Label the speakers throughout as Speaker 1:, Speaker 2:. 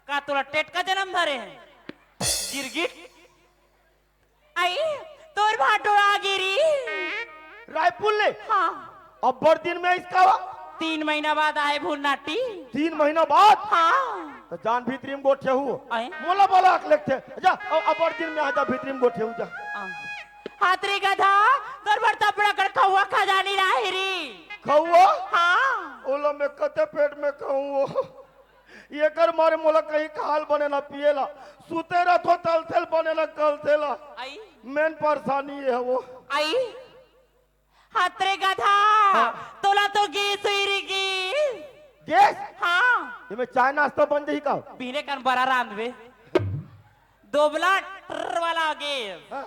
Speaker 1: का तोरा टेट का जन्म धरे है गिरगिट आई तोर भाटो आ गिरी
Speaker 2: रायपुर ले
Speaker 1: हाँ
Speaker 2: अब बड़ दिन में इसका
Speaker 1: 3 महीना बाद आए भुन्नाटी
Speaker 2: 3 महीना बाद
Speaker 1: हाँ
Speaker 2: तो जान भीतरी में गोठे हूँ
Speaker 1: आए
Speaker 2: मोला बोला अकलेक थे जा अब बड़ दिन में आजा भीतरी में गोठे हूँ जा
Speaker 1: हाथरी गधा तोर बड़ता बड़ा कर खौआ खजानी राहिरी
Speaker 2: खौआ
Speaker 1: हाँ
Speaker 2: ओला में कते पेट में कहूँ ये कर मारे मोला कहीं खाल बने ना पिएला सुते रहो तलथेल बने ना कलथेला
Speaker 1: आई
Speaker 2: मेन परेशानी है वो
Speaker 1: आई हाथरे गधा तोला तो गीस हुई
Speaker 2: गैस
Speaker 1: हाँ
Speaker 2: ये में चाय नाश्ता बन जाही का
Speaker 1: पीने का बड़ा रांधवे दोबला ट्र वाला गैस
Speaker 2: हाँ?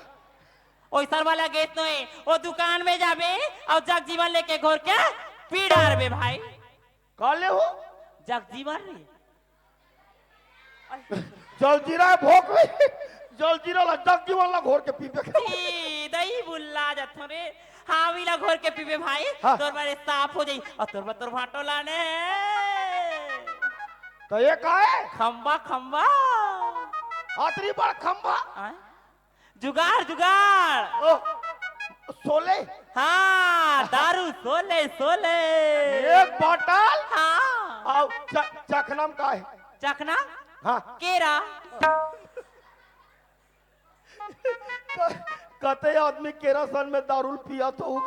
Speaker 1: ओइसर वाला गैस नहीं वो दुकान में जाबे और जगजीवन लेके घोर के पी डालबे भाई
Speaker 2: काले हो
Speaker 1: जगजीवन रे
Speaker 2: जलजीरा भोग जलजीरा ला जग वाला घोर के पीबे
Speaker 1: दही बुल्ला जथो रे हाँ विला घोर के पीबे भाई
Speaker 2: हाँ।
Speaker 1: तोर बारे साफ हो जाई और तोर भाटो लाने
Speaker 2: तो ये का है
Speaker 1: खंबा खंबा
Speaker 2: आतरी बड़ खंबा
Speaker 1: आ? जुगाड़ जुगाड़
Speaker 2: ओ, सोले
Speaker 1: हाँ दारू सोले सोले
Speaker 2: एक बोतल
Speaker 1: हाँ
Speaker 2: आओ चखनम का है
Speaker 1: चखना
Speaker 2: हाँ
Speaker 1: केरा
Speaker 2: कते आदमी केरासन में दारू पिया तो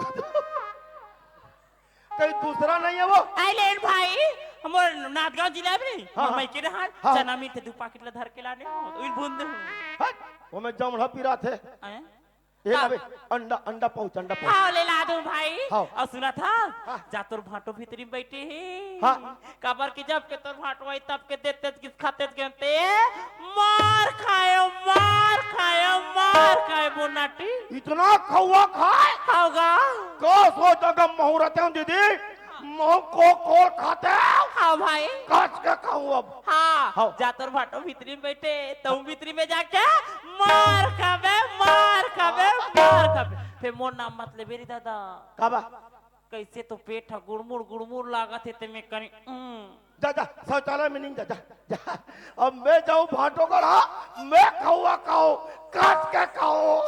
Speaker 2: कहीं दूसरा नहीं है वो
Speaker 1: आइलैंड भाई हमर नाथगांव जिला में
Speaker 2: हाँ,
Speaker 1: मैं के रहा
Speaker 2: हाँ।
Speaker 1: चना मीठे 2 पैकेट ला धर के लाने तो बूंद
Speaker 2: हट, वो में जमड़ा पीरा थे
Speaker 1: आए
Speaker 2: ये
Speaker 1: हाँ।
Speaker 2: लबे अंडा अंडा पाउच
Speaker 1: हाँ ले ला दूं भाई
Speaker 2: हाँ।
Speaker 1: और सुना था
Speaker 2: हाँ।
Speaker 1: जा तोर भाटो भीतरी में बैठे हैं
Speaker 2: हाँ।
Speaker 1: कबर की जब के तोर भाटो आई तब के देते किस खाते के मार खाए बोनाटी
Speaker 2: इतना खौआ खाए
Speaker 1: होगा
Speaker 2: को सोच अगर मुहूर्त हैं दीदी मुंह को कोल खाते हैं
Speaker 1: हाँ भाई
Speaker 2: काट के खाऊं अब
Speaker 1: हाँ
Speaker 2: हाँ।
Speaker 1: जा तोर भाटो भीतरी में बैठे तुम भीतरी में जाके मार खाबे फिर मोर नाम मत ले मेरी दादा
Speaker 2: काबा
Speaker 1: कैसे तो पेट गुड़मुड़ लागत है ते में करी
Speaker 2: जा जा शौचालय में नहीं जा जा जा अब मैं जाऊं भाटो का रहा मैं खौआ खाऊं काट के खाऊं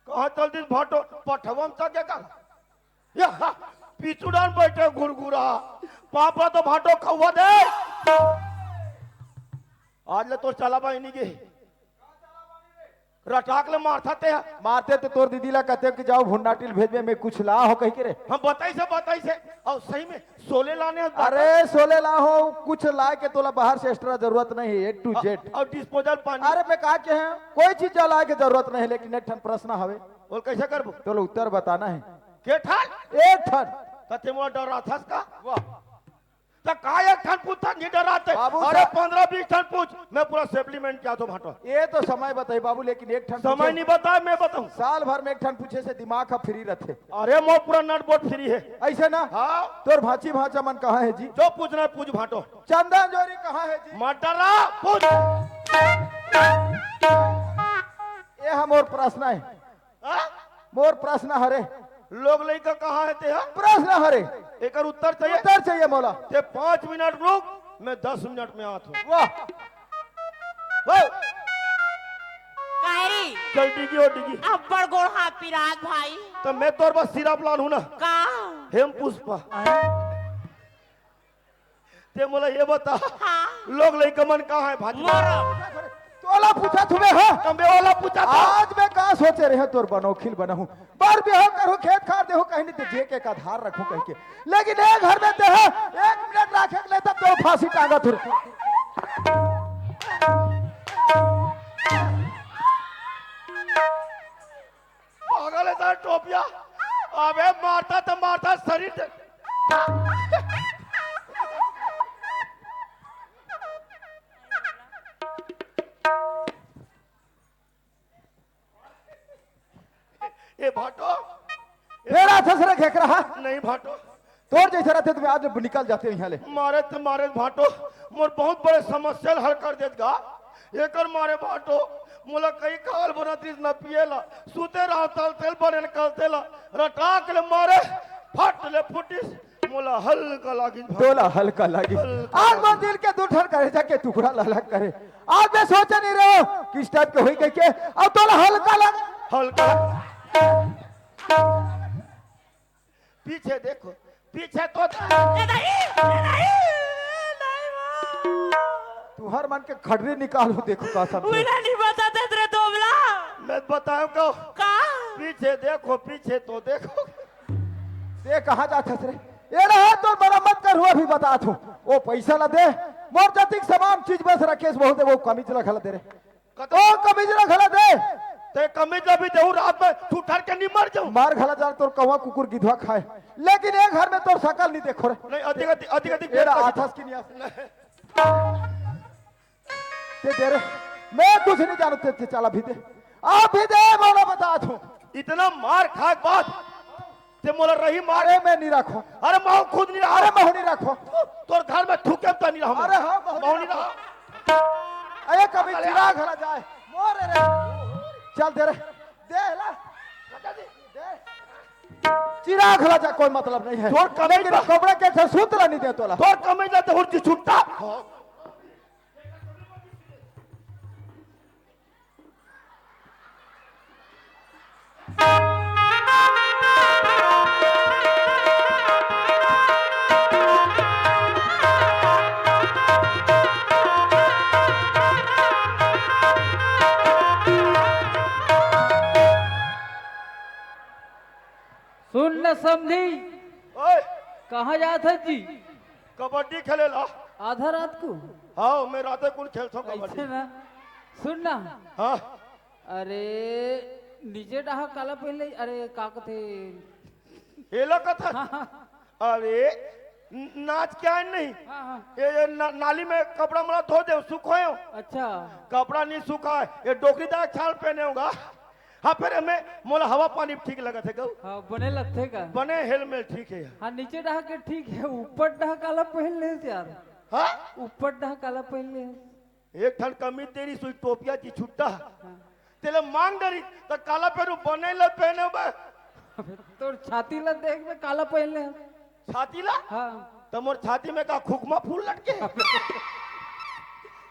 Speaker 2: कहा चल दिन भाटो पठवम सके का या पिछुड़ान बैठे घुरघुरा पापा तो भाटो खौआ दे आज ले तो चला भाई नहीं गे रटाक ले
Speaker 3: मारते तो तोर दीदी ला कहते कि जाओ भुन्नाटिल भेजबे में कुछ ला हो कह के रे
Speaker 2: हम बताई से और सही में सोले लाने हैं।
Speaker 3: अरे सोले ला हो कुछ ला के तोला बाहर से एक्स्ट्रा जरूरत नहीं है A to Z
Speaker 2: और डिस्पोजल पानी
Speaker 3: अरे मैं कहा के हैं कोई चीज ला के जरूरत नहीं है लेकिन एक ठन प्रश्न हवे
Speaker 2: और कैसे करबो
Speaker 3: तो उत्तर बताना है
Speaker 2: के ठान
Speaker 3: एक ठन
Speaker 2: तते मोला डर रहा था का वाह तो का एक ठन पूछता नहीं डर रहा थे
Speaker 3: बाबू
Speaker 2: अरे
Speaker 3: साहब।
Speaker 2: 15-20 ठन पूछ मैं पूरा सप्लीमेंट किया तो भाटो
Speaker 3: ये तो समय बताई बाबू लेकिन एक ठन
Speaker 2: समय
Speaker 3: पूछे-
Speaker 2: नहीं बताया मैं बताऊं
Speaker 3: साल भर में एक ठन पूछे से दिमाग का फ्री रहते
Speaker 2: अरे मो पूरा नट बोट फ्री है
Speaker 3: ऐसे ना
Speaker 2: हाँ
Speaker 3: तोर भाची भाचा मन कहाँ है जी
Speaker 2: जो पूछना है पूछ भाटो
Speaker 3: चंदन जोरी कहाँ है जी
Speaker 2: मत डरा पूछ
Speaker 3: ये हम और प्रश्न है
Speaker 2: हाँ?
Speaker 3: मोर प्रश्न हरे
Speaker 2: लोग लड़का कहाँ है ते
Speaker 3: प्रश्न हरे
Speaker 2: एक उत्तर चाहिए
Speaker 3: उत्तर चाहिए मोला
Speaker 2: ते 5 मिनट रुक मैं 10 मिनट में आता हूँ
Speaker 3: वाह
Speaker 1: कायरी
Speaker 2: चल डिगी हो डिगी
Speaker 1: अब्बड़ गोड़ हाथ पिरात भाई
Speaker 2: तो मैं तोर बस सिराप लान हूँ ना
Speaker 1: का
Speaker 2: हेम पुष्पा ते मोला ये बता
Speaker 1: हाँ
Speaker 2: लोग लड़का मन कहाँ है भाजी
Speaker 1: मोर
Speaker 3: तोला पूछा तुम्हें हाँ
Speaker 2: तंबे वाला पूछा था
Speaker 3: आज मैं कहा सोचे रहे तोर बनोखिल बनहूं बार भी हो करो खेत खार देहो कहीं नहीं जे के का धार रखूं कहीं के लेकिन एक घर में ते 1 मिनट रखे ले तब तो फांसी टांगा तुर
Speaker 2: पागल है सारा टोपिया अबे मारता तो मारता शरीर
Speaker 3: बस रे घेक रहा
Speaker 2: नहीं भाटो
Speaker 3: तोर जैसे रहते तुम्हें आज निकल जाते हो यहाँ ले
Speaker 2: मारे भाटो मोर बहुत बड़े समस्या हल कर देगा एकर मारे भाटो मोला कई काल बनती न पिएला सुते रहा तल तेल बने निकलतेला रटाक ले मारे फट ले फुटिस मोला हल्का लागी
Speaker 3: तोला हल्का लगी आज मन दिल के दूठर करे जाके टुकड़ा ललक करे आज मैं सोचा नहीं रहो किस टाइप के हुई कह के अब तोला हल्का लग
Speaker 2: हल्का पीछे देखो पीछे तो
Speaker 3: तू हर मन के खड़री निकालू देखो का सब
Speaker 1: उइला नहीं बताते तेरे दोबला
Speaker 2: मैं बताऊं को
Speaker 1: का
Speaker 2: पीछे तो देखो
Speaker 3: ते कहाँ जाता रे ये रहा तो मरम्मत कर हुआ भी बता तू वो पैसा ला दे मोर जतिक तमाम चीज बस रखे बहुत वो कमीज रखला दे रे ओ कमीज रखला दे
Speaker 2: ते कमीज अभी देहू रात में तू ठर के नहीं मर जाऊं
Speaker 3: मार घला जा तोर कौवा कुकुर गिधवा खाए लेकिन एक घर में तोर शकल नहीं देखो रे
Speaker 2: नहीं अधिक
Speaker 3: तेरा आथस की नहीं ते दे रे मैं कुछ नहीं जानते थे चला भी दे आप भी दे बोला बता तू
Speaker 2: इतना मार खा के बाद ते मोला रही मार
Speaker 3: अरे मैं नहीं रखो
Speaker 2: अरे माँ खुद नहीं रहा
Speaker 3: अरे मैं नहीं रखो
Speaker 2: तोर घर में थूके तो नहीं रहा
Speaker 3: अरे हाँ
Speaker 2: माँ नहीं रहा
Speaker 3: अरे कभी चिराग घला जाए मोर रे चल दे रे दे ला दे चिराग घला जा कोई मतलब नहीं है
Speaker 2: तोर कमीज
Speaker 3: लेकिन कपड़े के सूत्र नहीं दे तोला
Speaker 2: तोर कमीज ते हुर्जी छुट्टा
Speaker 4: सुन न समझी
Speaker 2: ओए
Speaker 4: कहाँ जात है जी
Speaker 2: कबड्डी खेलेला
Speaker 4: आधा रात को
Speaker 2: हाँ मैं राते कुल खेल सो
Speaker 4: ऐसे
Speaker 2: कबड्डी
Speaker 4: ना सुन ना
Speaker 2: हाँ
Speaker 4: अरे नीचे डहा काला पहले अरे का थे
Speaker 2: हेलो कथा अरे नाच क्या है नहीं
Speaker 4: हाँ हाँ
Speaker 2: ये नाली में कपड़ा मला धो दे सुखोए
Speaker 4: अच्छा
Speaker 2: कपड़ा नहीं सूखा है ये डोकरीदार छाल पहने होगा हाँ फिर हमें मोला हवा पानी ठीक लगा थे गौ
Speaker 4: हाँ बने लगते का
Speaker 2: बने हेलमेट ठीक है
Speaker 4: हाँ नीचे डहा के ठीक है ऊपर डहा काला पहन ले यार
Speaker 2: हाँ
Speaker 4: ऊपर डहा काला पहन ले
Speaker 2: एक ठन कमी तेरी सुई टोपिया की छुट्टा तेले मांग डरी तो काला पेरू बने ल पहने बा
Speaker 4: तो छाती ला देख में काला पहन ले
Speaker 2: छाती ला
Speaker 4: हाँ
Speaker 2: तो मोर छाती में का खुखमा फूल लटके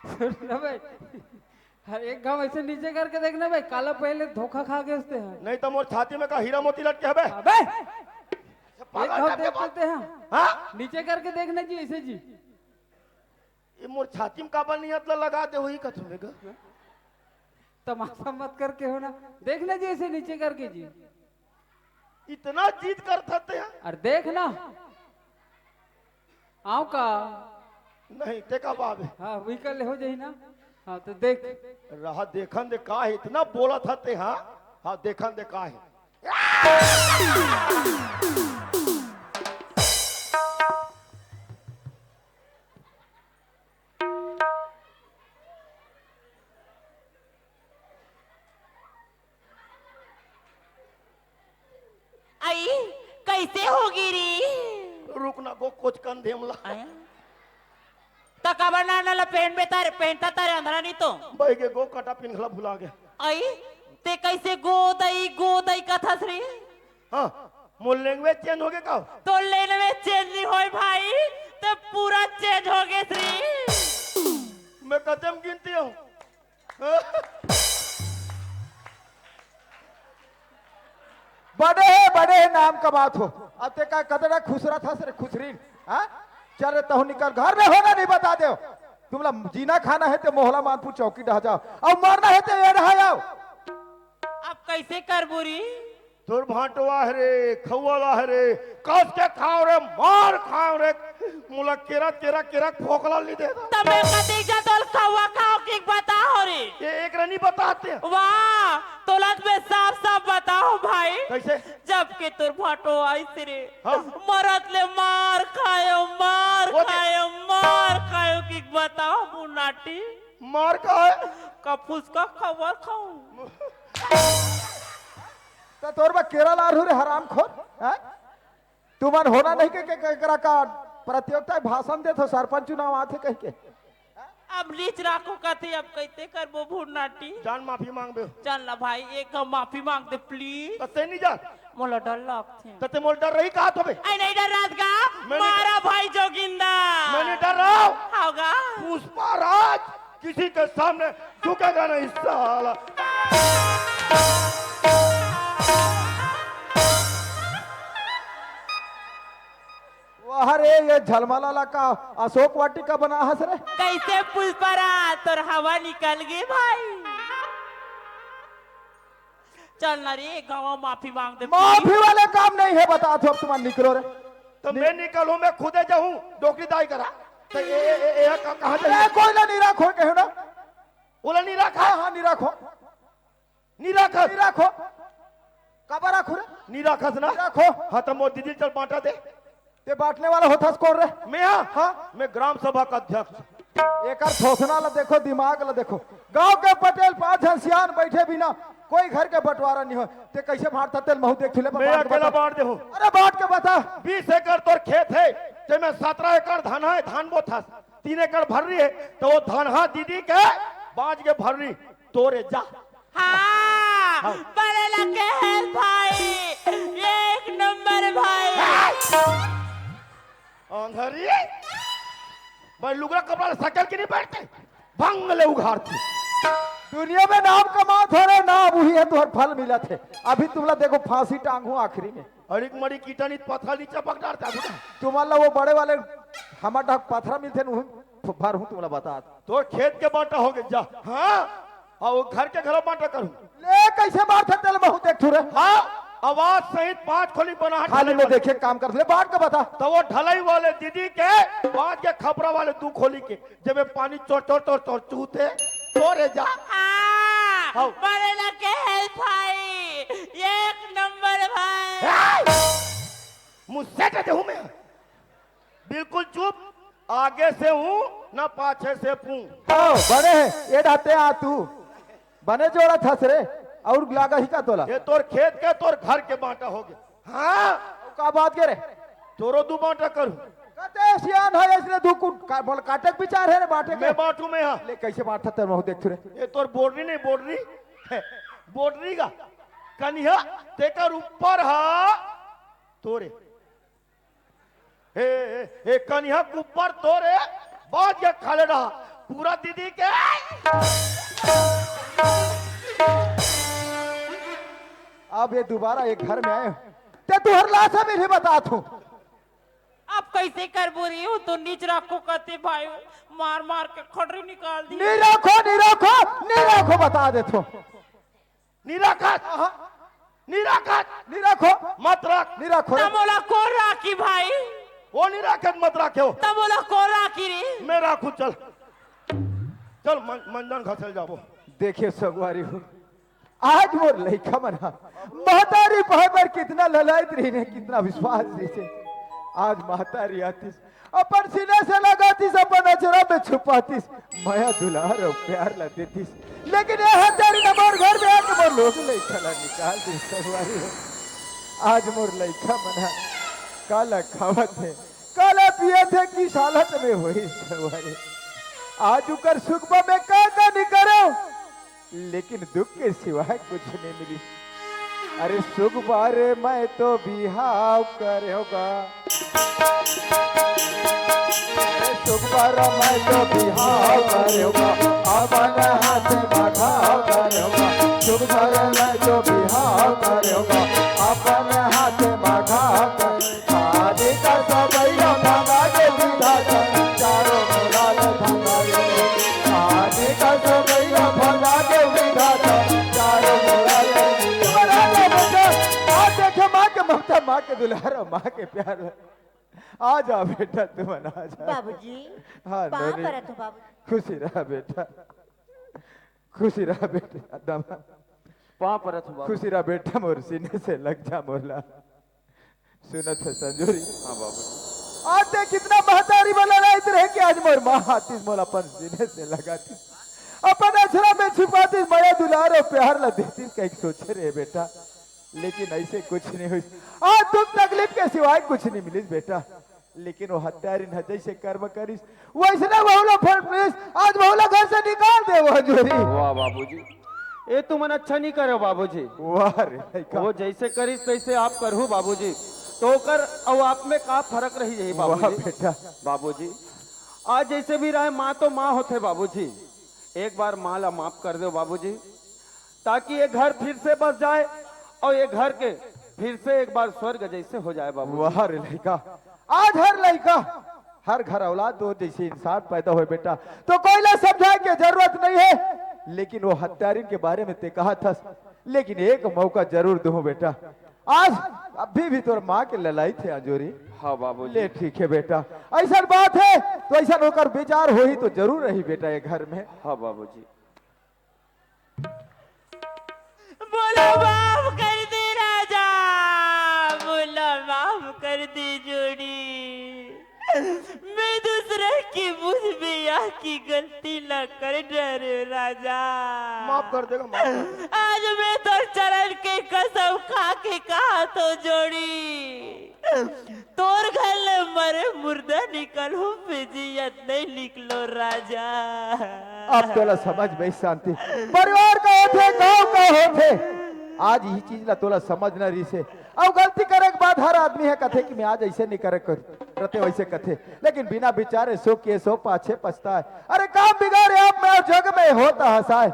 Speaker 4: सुन ना भाई हर एक गांव ऐसे नीचे करके देखना भाई काला पहले धोखा खा के उसते हैं
Speaker 2: नहीं तो मोर छाती में का हीरा मोती लटके हबे
Speaker 4: अबे एक गांव देख लेते हैं
Speaker 2: हाँ
Speaker 4: नीचे करके देखना जी ऐसे जी
Speaker 2: ये मोर छाती में काबा नियत लगा दे वही का तुम्हें
Speaker 4: तमाशा मत करके हो ना देखना जी ऐसे नीचे करके जी
Speaker 2: इतना जीत कर सकते हैं
Speaker 4: अरे देख ना आओ का
Speaker 2: नहीं टेका बाब है
Speaker 4: हाँ व्हीकल हो जाही ना हाँ तो देख
Speaker 2: रहा देखन दे का है इतना बोला था ते हाँ हाँ देखन दे का है
Speaker 1: आई कैसे होगी री
Speaker 2: रुकना गो कुछ कंधे हमला
Speaker 1: तकाबर नाला पेन में तारे पहनता तारे अंधरा नहीं तो
Speaker 2: भाई के गो कटा पिनखला भुला गया
Speaker 1: आई ते कैसे गोदई कथा श्री
Speaker 2: हाँ मोर लैंग्वेज चेंज हो गया का
Speaker 1: तो लेने में चेंज नहीं होई भाई तो पूरा चेंज हो गए श्री
Speaker 2: मैं कदम गिनती हूँ
Speaker 3: बड़े नाम कमात हो अब ते का कदरा खुसरा था सर खुसरीन हाँ चल रे तहु निकल घर में होना नहीं बता दो तुमला जीना खाना है तो मोहला मानपुर चौकी ढह जाओ और मरना है तो ये रहा जाओ
Speaker 1: अब कैसे कर बुरी
Speaker 2: तोर भाटवा है रे खौवा है रे कस के खाओ रे मार खाओ रे मुला केरा फोकला ली दे
Speaker 1: तमे कदी जतल खवा खाओ की बताओ रे
Speaker 2: ये एक रनी बताते हैं
Speaker 1: वाह तोलत में साफ साफ बताओ भाई
Speaker 2: कैसे
Speaker 1: जब के तुर फाटो आई रे
Speaker 2: हाँ?
Speaker 1: मरत ले मार खायो की बताओ मुनाटी
Speaker 2: मार का है
Speaker 1: कपूस का खबर खाऊं
Speaker 3: तो तोर बा केरल आर रे हराम खोर हाँ तुमन होना नहीं के करा का प्रतियोगिता भाषण दे तो सरपंच चुनाव आते कह के
Speaker 1: अब लीच राखो कथे अब कहते करबो भूनाटी
Speaker 2: जान माफी मांग दे
Speaker 1: चल ना भाई एक हम माफी मांग दे प्लीज
Speaker 2: तते नहीं जा
Speaker 1: मोला डर लगते
Speaker 2: तते मोल डर रही कहा तो बे
Speaker 1: आई नहीं डर रात का
Speaker 2: मैं नहीं-
Speaker 1: मारा भाई जोगिंदा
Speaker 2: मैं नहीं डर रहा हूँ
Speaker 1: होगा
Speaker 2: पुष्पा राज किसी के सामने झुकेगा नहीं साला
Speaker 3: अरे ये झलमला का अशोक वाटिका बना हस रे
Speaker 1: कैसे पुष्परा तोर हवा निकल गई भाई चल ना रे गाँव माफी मांग दे
Speaker 3: माफी वाले काम नहीं है बता तो अब तुम निकलो रे
Speaker 2: तो मैं निकलूं मैं खुदे जाऊं डोकरी दाई करा तो ये कहाँ
Speaker 3: अरे
Speaker 2: जाए
Speaker 3: कोई ना नहीं रखो कहो ना
Speaker 2: बोला नहीं रखा
Speaker 3: हाँ हाँ नहीं रखो
Speaker 2: नहीं रखा
Speaker 3: नहीं रखो कब रखो रे
Speaker 2: नहीं रखा ना
Speaker 3: नहीं रखो
Speaker 2: हाँ तो मोदी जी चल बांटा दे
Speaker 3: ते बांटने वाला होता कौन रे
Speaker 2: मैं हाँ मैं ग्राम सभा का अध्यक्ष
Speaker 3: एक थोसना ला देखो दिमाग ला देखो गांव के पटेल 5 हंसियान बैठे बिना कोई घर के बंटवारा नहीं हो ते कैसे बांटता तेल महू देख ले
Speaker 2: मैं अकेला बांट दे हूँ
Speaker 3: अरे बांट के बता
Speaker 2: 20 एकड़ तोर खेत है ते में 17 एकड़ धान है धान बो था 3 एकड़ भर रही है तो वो धान हाँ दीदी के बाज के भर रही तोरे जा
Speaker 1: हाँ बड़े लगे हैं भाई एक नंबर भाई
Speaker 2: अंधरी भाई लुगड़ा कपड़ा सकल के नहीं बैठते भंग ले उघाड़ती
Speaker 3: दुनिया में नाम कमा थोड़े नाम वही है तुहर फल मिला थे अभी तुमला देखो फांसी टांगू आखिरी में
Speaker 2: अड़िक मड़ी कीटानी पत्थर नीचे पकड़ता
Speaker 3: तुम्हारा वो बड़े वाले हमारा पत्थर मिलते भर हूँ तुमला बता
Speaker 2: तो खेत के बांटा हो गया जा हाँ और वो घर के घर बांटा करूँ
Speaker 3: ले कैसे बात है तेल महू देख रे
Speaker 2: हाँ आवाज सहित 5 खोली बना
Speaker 3: खाली में देखे काम कर ले बांट के बता
Speaker 2: तो वो ढलाई वाले दीदी के बाद के खपरा वाले 2 खोली के जब पानी चोर चोर चोर चोर चूते तोरे जा
Speaker 1: हाँ बड़े लगे हैं भाई एक नंबर भाई
Speaker 2: मुझसे कहते हूँ मैं बिल्कुल चुप आगे से हूँ ना पाछे से पू
Speaker 3: बड़े है ये डाते आ तू बने जोड़ा था रे और लागा ही का तोला
Speaker 2: ये तोर खेत के तोर घर के बांटा हो गया हाँ
Speaker 3: का बात करे
Speaker 2: तोरो 2 बांटा करूँ
Speaker 3: कते सियान है इसने दू कुट बोल काटे के विचार है रे बांटे के
Speaker 2: मैं बांटू में यहाँ
Speaker 3: ले कैसे बांटता तेरे महू देख रे
Speaker 2: ये तोर बोर्डरी नहीं बोर्डरी बोर्डरी का कन्या तेकर ऊपर हा तोरे हे कन्या के ऊपर तोरे बाद के खाले रहा पूरा दीदी के
Speaker 3: अब ये दोबारा एक घर में आए ते तू हर लाशा में नहीं बता तू
Speaker 1: अब कैसे कर बोरी हूँ तो नीच रखो कहते भाई मार मार के खड़री निकाल दी
Speaker 3: नहीं रखो नहीं रखो नहीं रखो बता दे तू
Speaker 2: निराकत निराकत
Speaker 3: नहीं रखो
Speaker 2: मत रख
Speaker 3: नहीं रखो रे।
Speaker 1: तमोला को राखी भाई
Speaker 2: वो निराकत मत रखे
Speaker 1: तमोला को राखी रे
Speaker 2: मैं राखू चल चल मंजन घसल जाबो
Speaker 3: देखिए सगवारी हूँ आज वो लड़का बना महतारी भाई पर कितना ललायत रही ने कितना विश्वास दी से आज महतारी आती अपन सीने से लगाती अपन अचरा में छुपाती माया दुलार और प्यार ला देती लेकिन ये हजारी नंबर घर में आके मोर लोग लड़का ला निकाल दी सगवारी हो आज मोर लड़का बना काला खावत है काला पिया थे किस हालत में हुई सगवारी आज उकर सुखबा में का नहीं करो लेकिन दुख के सिवाय कुछ नहीं मिली अरे सुख बारे मैं तो बिहाव करोगा अरे सुख बारे मैं तो बिहाव करोगा अपन हाथ बढ़ाव करोगा सुख बारे मैं तो बिहाव करोगा अपन हाथ बढ़ाव कर आदि का सबैया भागा के विधाता चारों मोलाल भागा आदि का सबैया भागा के विधाता चारों मोलाल ममता माँ के दुलारा माँ के प्यार आ जा बेटा तुम आ जा
Speaker 5: बाबूजी
Speaker 3: हाँ
Speaker 5: पाँव
Speaker 3: नोनी,
Speaker 5: पड़त हो बाबू
Speaker 3: खुशी रहा बेटा खुशी रहा बेटा दमा
Speaker 4: पाँव परत हुआ
Speaker 3: खुशी रहा बेटा मोर सीने से लग जा मोरला सुनत है संजोरी
Speaker 4: हाँ बाबू
Speaker 3: आते कितना महतारी वाला रात रहे कि आज मोर माँ आती मोर अपन सीने से लगाती अपन अछरा में छुपाती बड़ा दुलार और प्यार ला देती कहीं सोचे रे बेटा लेकिन ऐसे कुछ नहीं हुई। आज दुख तकलीफ के सिवाय कुछ नहीं मिली बेटा, लेकिन वो हत्यारिन है जैसे कर्म करिस वैसने बहुला फल मिलिस। आज बहुला घर से निकाल दे वो हजूरी।
Speaker 5: वाह बाबूजी, ये तुम अच्छा नहीं करे बाबूजी।
Speaker 3: वाह रे लइका।
Speaker 5: वो जैसे करिस तैसे आप करहु बाबूजी, तो कर और आप में का फर्क रही है
Speaker 3: वाह
Speaker 5: बाबूजी।
Speaker 3: बेटा।
Speaker 5: बाबूजी आज जैसे भी रहे माँ तो माँ होते बाबूजी, एक बार माँ ला माफ कर दो बाबूजी, ताकि ये घर फिर से बस जाए और ये घर के फिर से एक बार स्वर्ग जैसे हो जाए बाबू।
Speaker 3: वाह रे लइका। आज हर लइका हर घर औलाद दो जैसे इंसान पैदा हुए बेटा, तो कोई ना समझाए की जरूरत नहीं है। लेकिन वो हत्यारिन के बारे में ते कहा था, लेकिन एक मौका जरूर दूं बेटा। आज अभी भी तोर माँ के ललाई थे अंजोरी।
Speaker 5: हाँ बाबूजी।
Speaker 3: ले ठीक है बेटा, ऐसा बात है तो ऐसा होकर विचार हो ही तो जरूर रही बेटा ये घर में।
Speaker 5: हाँ बाबूजी।
Speaker 1: बोलो माफ कर दे राजा, बोलो माफ कर दे जोड़ी। मैं दूसरे की मुझ में यहाँ की गलती न कर डरे राजा।
Speaker 2: माफ कर देगा, माफ कर देगा।
Speaker 1: आज मैं तो चरण के कसम खा के कहा तो जोड़ी, तोर घर मरे मुर्दा निकल हूँ बेजियत नहीं निकलो राजा।
Speaker 3: अब तोला समझ में शांति परिवार का होते गांव का होते आज यही चीज ला तोला समझ न रही से। अब गलती करे के बाद हर आदमी है कथे कि मैं आज ऐसे नहीं करे करते वैसे कथे, लेकिन बिना विचारे सो के सो पाछे पछताए। अरे काम बिगाड़े अब मैं जग में होता हंसाए।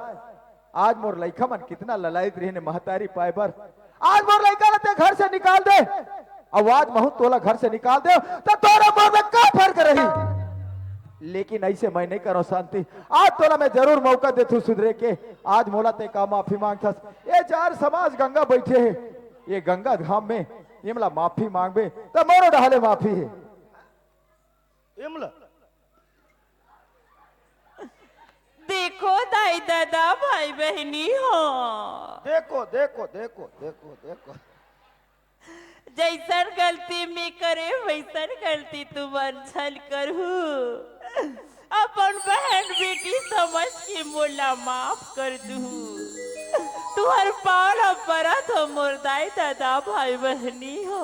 Speaker 3: आज मोर लइका मन कितना ललायत रही ने महतारी पाए बर। आज मोर लइका लते घर से निकाल दे, अब आज महू तोला घर से निकाल दे तो तोरा मोर में का फर्क रही। लेकिन ऐसे मैं नहीं करो शांति। आज तोला मैं जरूर मौका देथू सुधरे के। आज मोला ते का माफी मांगथस। ये चार समाज गंगा बैठे है, ये गंगा धाम में इमला माफी मांगबे तो मोरो डाले माफी है।
Speaker 2: इमला
Speaker 1: देखो दाई दादा भाई बहनी हो,
Speaker 2: देखो देखो देखो देखो देखो,
Speaker 1: जैसन गलती में करे वैसन गलती तुम छल करू। अपन बहन बेटी समझ के मोला माफ कर दू। तुहर पाल परत हो मोर दाई दादा भाई बहनी हो।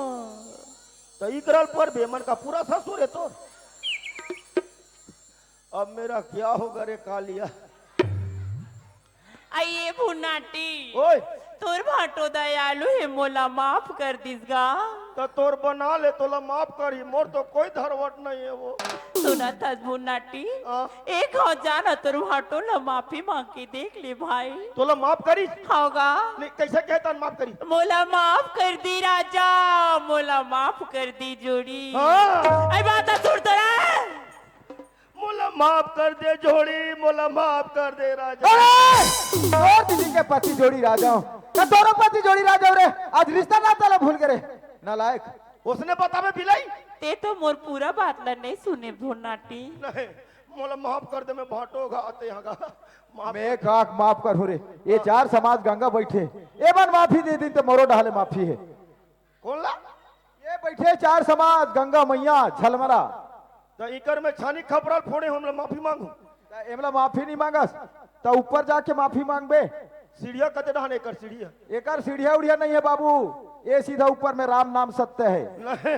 Speaker 2: तो इकराल पर बेमन का पूरा ससुर है तो। अब मेरा क्या होगा रे कालिया।
Speaker 1: आइए भुनाटी,
Speaker 2: ओए
Speaker 1: तोर भाटो दयालु है मोला माफ कर दीसगा।
Speaker 2: तो तोर बना ले तोला माफ करी, मोर तो कोई धरवट नहीं है वो।
Speaker 1: सुना था भुनाटी,
Speaker 2: हाँ।
Speaker 1: एक हजार तोर भाटो ला माफी मांग के देख ले भाई।
Speaker 2: तोला माफ करी
Speaker 1: होगा
Speaker 2: नहीं, कैसे कहता माफ करी।
Speaker 1: मोला माफ कर दी राजा, मोला माफ कर दी जोड़ी।
Speaker 2: हाँ।
Speaker 1: आई बात सुन तो
Speaker 2: मोला माफ कर दे जोड़ी, मोला माफ कर दे राजा।
Speaker 3: और दीदी के पति जोड़ी राजा हूँ, दोनों पति जोड़ी राजा रे। आज रिश्ता नाता ला भूल गए नालायक।
Speaker 2: उसने बतावे बिलाई
Speaker 1: ते तो मोर पूरा बात ला नहीं सुने भुनाटी।
Speaker 2: नहीं, मोला माफ कर दे, मैं भाटोगा आते यहाँ का माफ।
Speaker 3: मैं काक माफ कर रे। ये चार समाज गंगा बैठे ए बन माफी दे दी तो मोरो डाले माफी है।
Speaker 2: कौन ला?
Speaker 3: ये बैठे चार समाज गंगा मैया झलमरा।
Speaker 2: तो इकर में छानी खपराल फोड़े हमला माफी मांगू।
Speaker 3: एमला माफी नहीं मांगस तो ऊपर जाके माफी मांगबे।
Speaker 2: सीढ़िया कते ढाने कर सीढ़िया
Speaker 3: एकर सीढ़िया उड़िया नहीं है बाबू, ये सीधा ऊपर में राम नाम सत्य है।
Speaker 2: नहीं,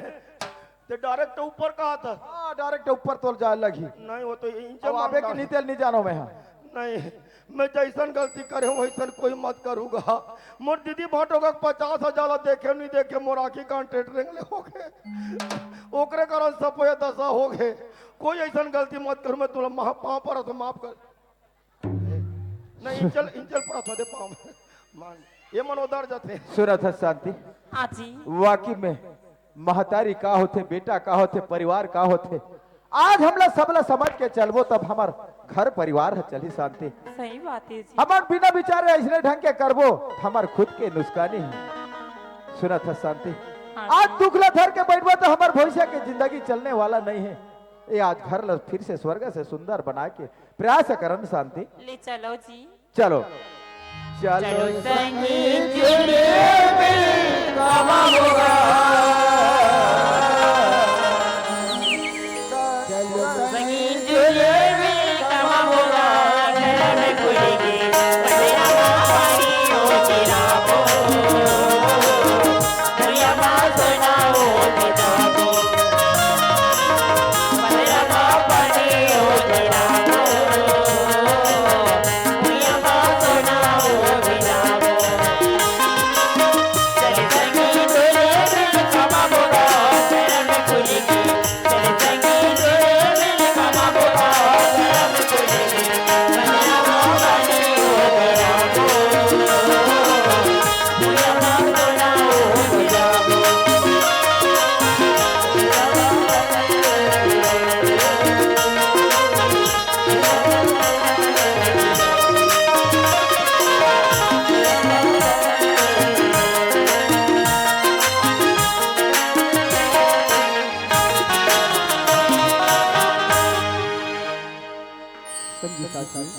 Speaker 2: तो डायरेक्ट ऊपर कहा था।
Speaker 3: हाँ डायरेक्ट ऊपर तो जा लगी।
Speaker 2: नहीं वो तो इंच
Speaker 3: अब आबे की नीति नहीं जानो मैं।
Speaker 2: नहीं, मैं जैसन गलती करे वैसन कोई मत करूँगा। मोर दीदी भाटोगा 50,000 देखे नहीं देखे मोर आखी कान टेटरेंगले हो गए, ओकरे कारण सपोया दशा हो गए। कोई ऐसा गलती मत करूँ, मैं तुला पाँव पर तो माफ कर। नहीं इंचल इंचल पर दे पाँव मान ये मन उधर जाते।
Speaker 3: सुरत है शांति।
Speaker 1: हाँ जी,
Speaker 3: वाकई में महतारी का होते, बेटा का होते, परिवार का होते। आज हमला सबला समझ के चलबो तब हमार घर परिवार है चली शांति।
Speaker 1: सही बात है जी।
Speaker 3: हमार बिना विचारे ऐसने ढंग के करबो हमार खुद के नुकसानी है। सुनत है शांति।
Speaker 1: हाँ
Speaker 3: आज दुखला धर के बैठबो तो हमार भविष्य की जिंदगी चलने वाला नहीं है। ये आज घर ला फिर से स्वर्ग से सुंदर बना के प्रयास करन शांति।
Speaker 1: ले चलो जी,
Speaker 3: चलो
Speaker 1: चलो
Speaker 3: चलो
Speaker 1: संगी
Speaker 3: जुड़े मिल कामा होगा।
Speaker 1: संगी जुड़े मिल कामा होगा। घर में खुलेगी बड़े हमारी हो तेरा हो।
Speaker 4: संगीता जी